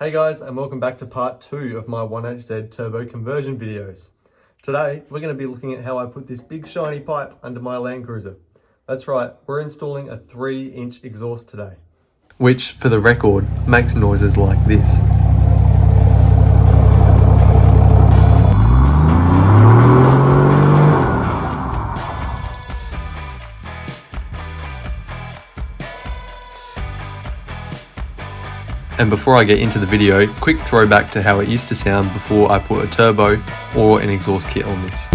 Hey guys, and welcome back to part 2 of my 1HZ turbo conversion videos. Today, we're going to be looking at how I put this big shiny pipe under my Landcruiser. That's right, we're installing a 3-inch exhaust today. Which, for the record, makes noises like this. And before I get into the video, quick throwback to how it used to sound before I put a turbo or an exhaust kit on this.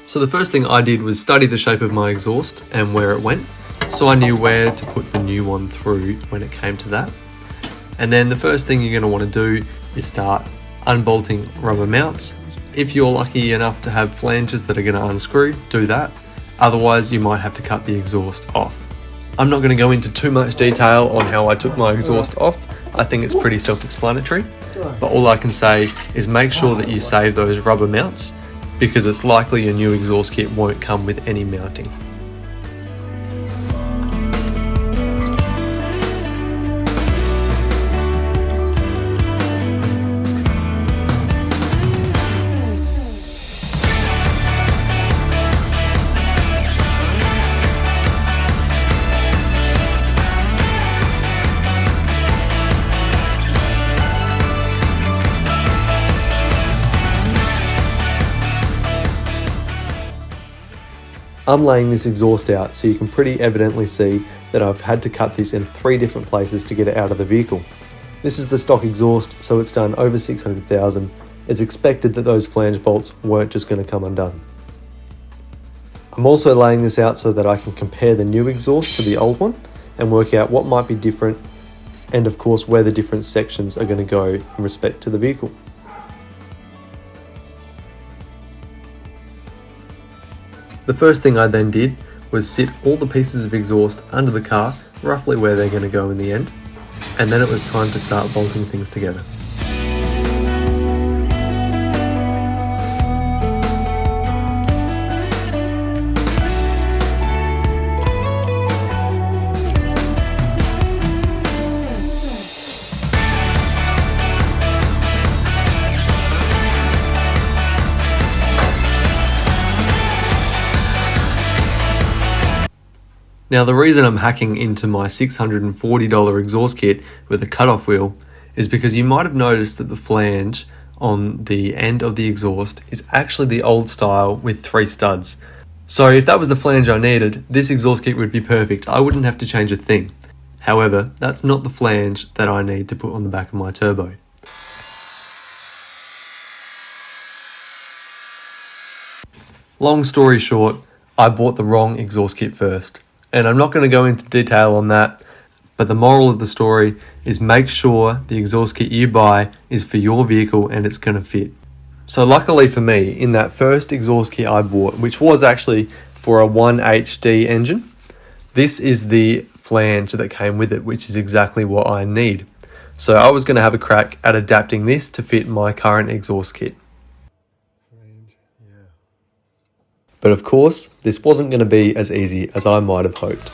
So the first thing I did was study the shape of my exhaust and where it went, so I knew where to put the new one through when it came to that. And then the first thing you're going to want to do is start unbolting rubber mounts. If you're lucky enough to have flanges that are going to unscrew, do that. Otherwise, you might have to cut the exhaust off. I'm not going to go into too much detail on how I took my exhaust off. I think it's pretty self-explanatory, but all I can say is make sure that you save those rubber mounts, because it's likely your new exhaust kit won't come with any mounting. I'm laying this exhaust out so you can pretty evidently see that I've had to cut this in 3 different places to get it out of the vehicle. This is the stock exhaust, so it's done over 600,000. It's expected that those flange bolts weren't just going to come undone. I'm also laying this out so that I can compare the new exhaust to the old one and work out what might be different, and of course where the different sections are going to go in respect to the vehicle. The first thing I then did was sit all the pieces of exhaust under the car, roughly where they're going to go in the end, and then it was time to start bolting things together. Now the reason I'm hacking into my $640 exhaust kit with a cutoff wheel is because you might have noticed that the flange on the end of the exhaust is actually the old style with 3 studs. So if that was the flange I needed, this exhaust kit would be perfect. I wouldn't have to change a thing. However, that's not the flange that I need to put on the back of my turbo. Long story short, I bought the wrong exhaust kit first. And I'm not going to go into detail on that, but the moral of the story is make sure the exhaust kit you buy is for your vehicle and it's going to fit. So luckily for me, in that first exhaust kit I bought, which was actually for a 1HD engine, this is the flange that came with it, which is exactly what I need. So I was going to have a crack at adapting this to fit my current exhaust kit. But of course, this wasn't going to be as easy as I might have hoped.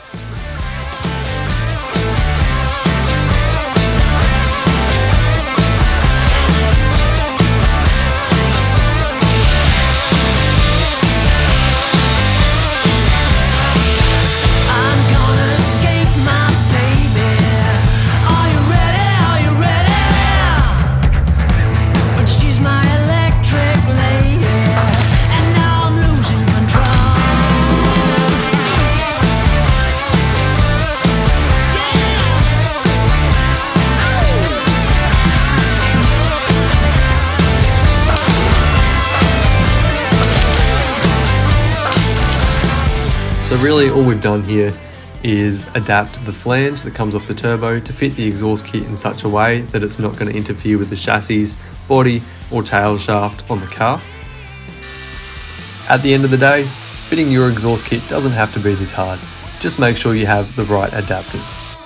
So really all we've done here is adapt the flange that comes off the turbo to fit the exhaust kit in such a way that it's not going to interfere with the chassis, body or tail shaft on the car. At the end of the day, fitting your exhaust kit doesn't have to be this hard. Just make sure you have the right adapters.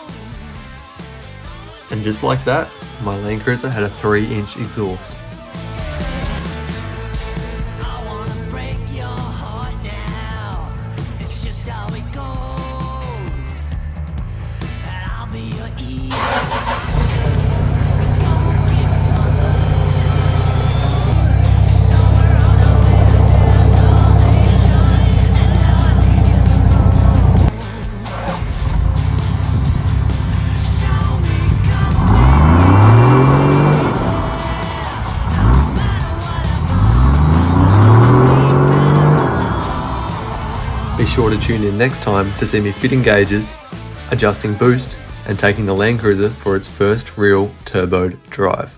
And just like that, my Landcruiser had a 3-inch exhaust. Be sure to tune in next time to see me fitting gauges, adjusting boost, and taking the Landcruiser for its first real turboed drive.